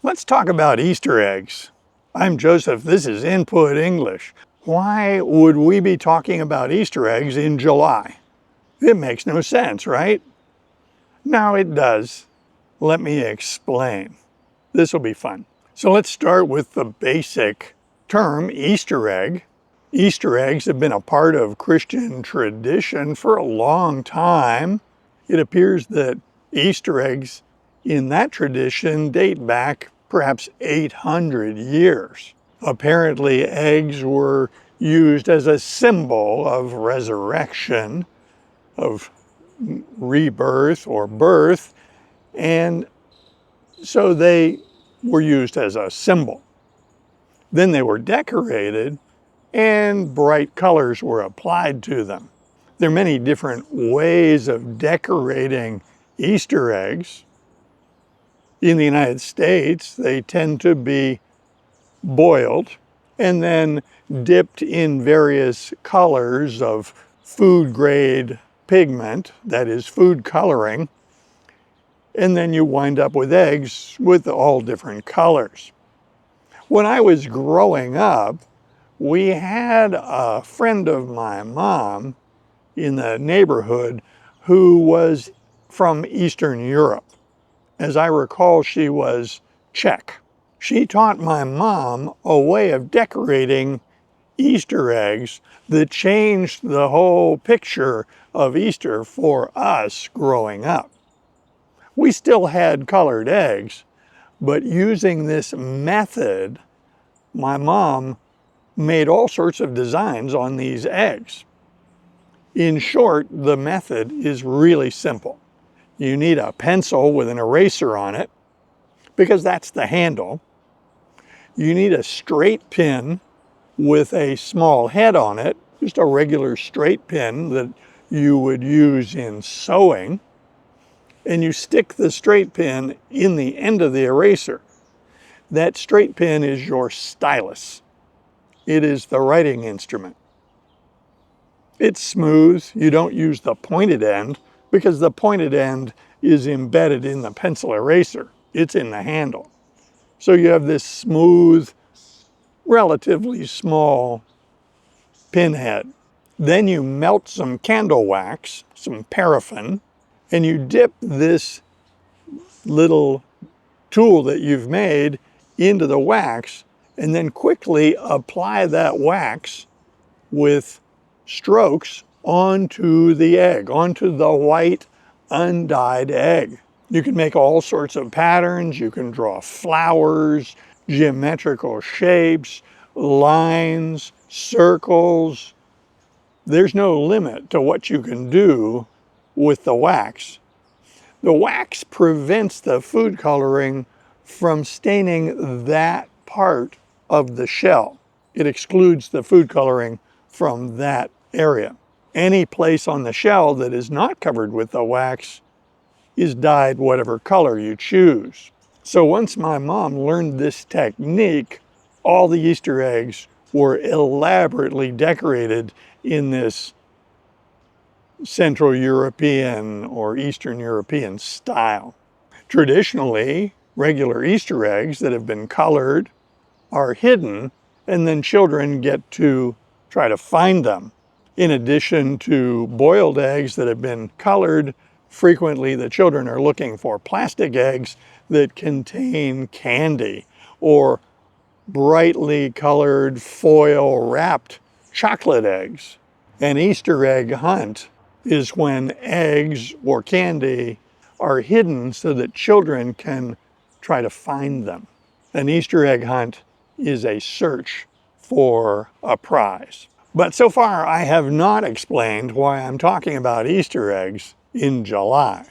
Let's talk about Easter eggs. I'm Joseph, this is Input English. Why would we be talking about Easter eggs in July? It makes no sense, right? Now it does. Let me explain. This will be fun. So let's start with the basic term Easter egg. Easter eggs have been a part of Christian tradition for a long time. It appears that Easter eggs in that tradition date back perhaps 800 years. Apparently, eggs were used as a symbol of resurrection, of rebirth or birth, and so they were used as a symbol. Then they were decorated and bright colors were applied to them. There are many different ways of decorating Easter eggs. In the United States, they tend to be boiled and then dipped in various colors of food grade pigment, that is food coloring, and then you wind up with eggs with all different colors. When I was growing up, we had a friend of my mom in the neighborhood who was from Eastern Europe. As I recall, she was Czech. She taught my mom a way of decorating Easter eggs that changed the whole picture of Easter for us growing up. We still had colored eggs, but using this method, my mom made all sorts of designs on these eggs. In short, the method is really simple. You need a pencil with an eraser on it, because that's the handle. You need a straight pin with a small head on it, just a regular straight pin that you would use in sewing. And you stick the straight pin in the end of the eraser. That straight pin is your stylus. It is the writing instrument. It's smooth. You don't use the pointed end because the pointed end is embedded in the pencil eraser. It's in the handle. So you have this smooth, relatively small pinhead. Then you melt some candle wax, some paraffin, and you dip this little tool that you've made into the wax, and then quickly apply that wax with strokes onto the egg, onto the white undyed egg. You can make all sorts of patterns. You can draw flowers, geometrical shapes, lines, circles. There's no limit to what you can do with the wax. The wax prevents the food coloring from staining that part of the shell. It excludes the food coloring from that area. Any place on the shell that is not covered with the wax is dyed whatever color you choose. So once my mom learned this technique, all the Easter eggs were elaborately decorated in this Central European or Eastern European style. Traditionally, regular Easter eggs that have been colored are hidden, and then children get to try to find them. In addition to boiled eggs that have been colored, frequently the children are looking for plastic eggs that contain candy or brightly colored foil wrapped chocolate eggs. An Easter egg hunt is when eggs or candy are hidden so that children can try to find them. An Easter egg hunt is a search for a prize. But so far I have not explained why I'm talking about Easter eggs in July.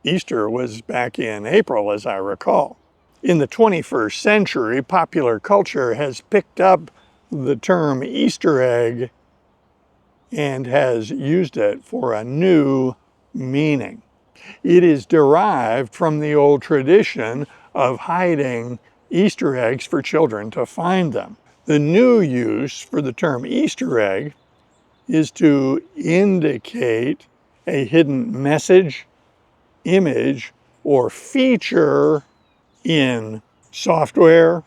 Easter was back in April, as I recall. In the 21st century, popular culture has picked up the term Easter egg and has used it for a new meaning. It is derived from the old tradition of hiding Easter eggs for children to find them. The new use for the term Easter egg is to indicate a hidden message, image, or feature in software,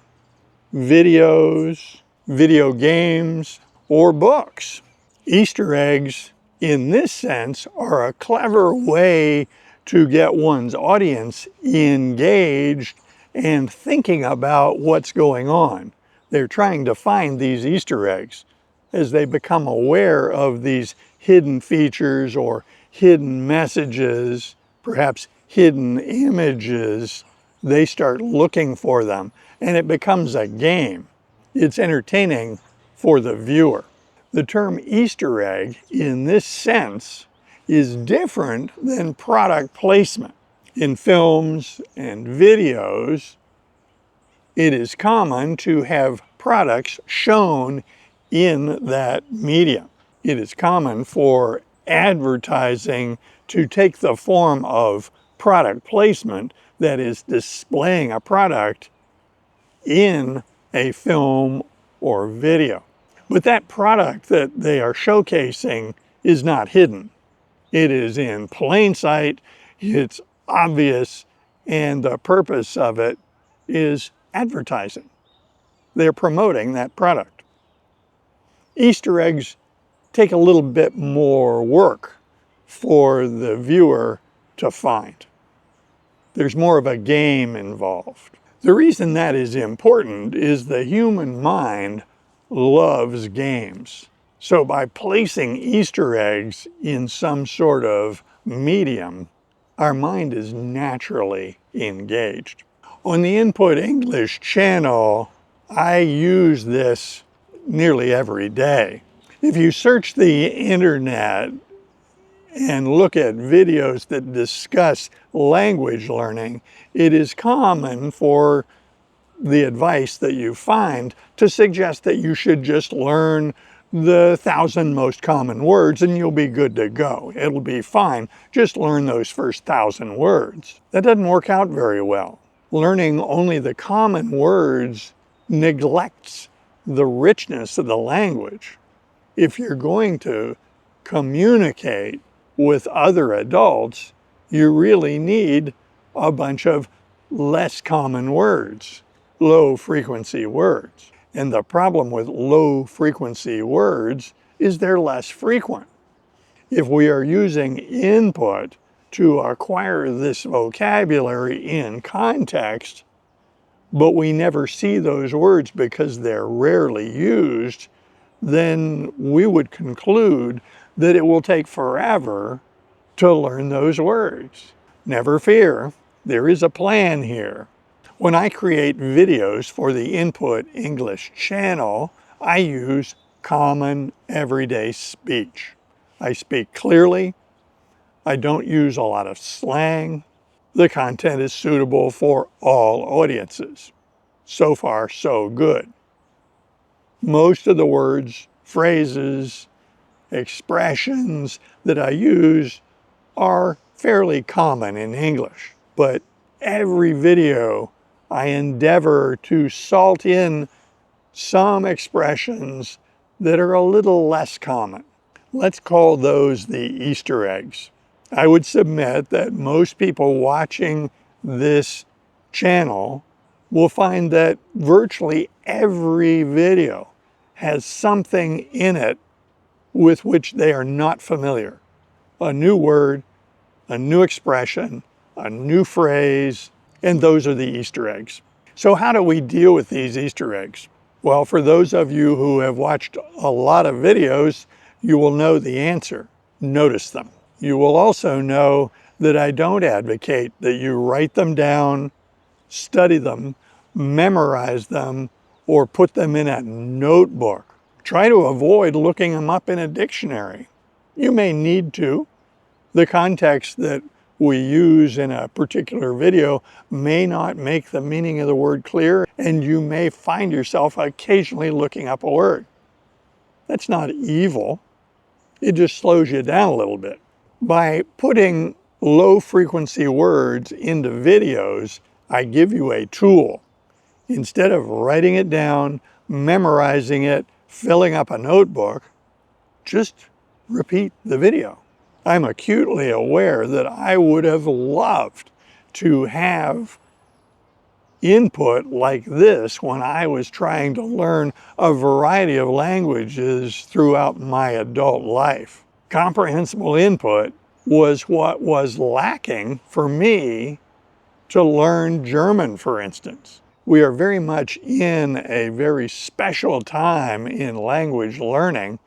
videos, video games, or books. Easter eggs, in this sense, are a clever way to get one's audience engaged and thinking about what's going on. They're trying to find these Easter eggs. As they become aware of these hidden features or hidden messages, perhaps hidden images, they start looking for them, and it becomes a game. It's entertaining for the viewer. The term Easter egg, in this sense, is different than product placement. In films and videos, it is common to have products shown in that medium. It is common for advertising to take the form of product placement, that is, displaying a product in a film or video. But that product that they are showcasing is not hidden. It is in plain sight, it's obvious, and the purpose of it is advertising. They're promoting that product. Easter eggs take a little bit more work for the viewer to find. There's more of a game involved. The reason that is important is the human mind loves games. So by placing Easter eggs in some sort of medium, our mind is naturally engaged. On the Input English channel, I use this nearly every day. If you search the internet and look at videos that discuss language learning, it is common for the advice that you find to suggest that you should just learn the 1,000 most common words and you'll be good to go. It'll be fine. Just learn those first 1,000 words. That doesn't work out very well. Learning only the common words neglects the richness of the language. If you're going to communicate with other adults, you really need a bunch of less common words, low frequency words. And the problem with low frequency words is they're less frequent. If we are using input to acquire this vocabulary in context, but we never see those words because they're rarely used, then we would conclude that it will take forever to learn those words. Never fear, there is a plan here. When I create videos for the Input English channel, I use common everyday speech. I speak clearly. I don't use a lot of slang. The content is suitable for all audiences. So far, so good. Most of the words, phrases, expressions that I use are fairly common in English, but every video I endeavor to salt in some expressions that are a little less common. Let's call those the Easter eggs. I would submit that most people watching this channel will find that virtually every video has something in it with which they are not familiar. A new word, a new expression, a new phrase, and those are the Easter eggs. So how do we deal with these Easter eggs? Well, for those of you who have watched a lot of videos, you will know the answer. Notice them. You will also know that I don't advocate that you write them down, study them, memorize them, or put them in a notebook. Try to avoid looking them up in a dictionary. You may need to. The context that we use in a particular video may not make the meaning of the word clear, and you may find yourself occasionally looking up a word. That's not evil. It just slows you down a little bit. By putting low frequency words into videos, I give you a tool. Instead of writing it down, memorizing it, filling up a notebook, just repeat the video. I'm acutely aware that I would have loved to have input like this when I was trying to learn a variety of languages throughout my adult life. Comprehensible input was what was lacking for me to learn German, for instance. We are very much in a very special time in language learning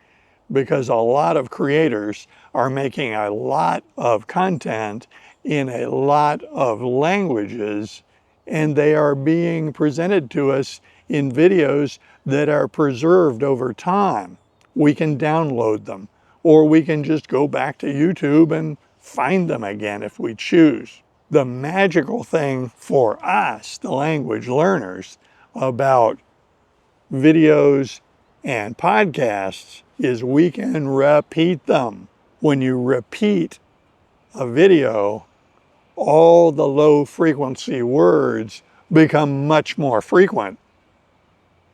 because a lot of creators are making a lot of content in a lot of languages, and they are being presented to us in videos that are preserved over time. We can download them, or we can just go back to YouTube and find them again if we choose. The magical thing for us, the language learners, about videos and podcasts is we can repeat them. When you repeat a video, all the low frequency words become much more frequent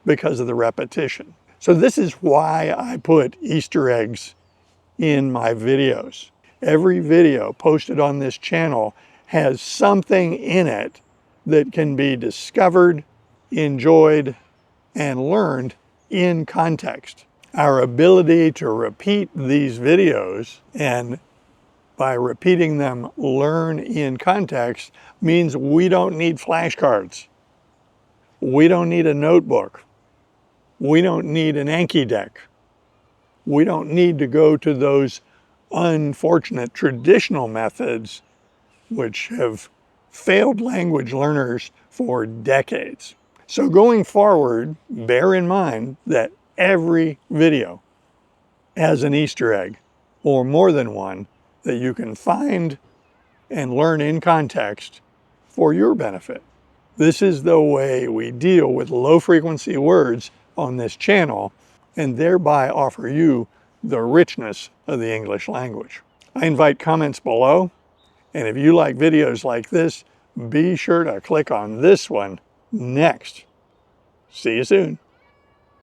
because of the repetition. So this is why I put Easter eggs in my videos. Every video posted on this channel has something in it that can be discovered, enjoyed, and learned in context. Our ability to repeat these videos and by repeating them learn in context means we don't need flashcards. We don't need a notebook. We don't need an Anki deck. We don't need to go to those unfortunate traditional methods which have failed language learners for decades. So going forward, bear in mind that every video has an Easter egg, or more than one, that you can find and learn in context for your benefit. This is the way we deal with low frequency words on this channel and thereby offer you the richness of the English language. I invite comments below, and if you like videos like this, be sure to click on this one next. See you soon.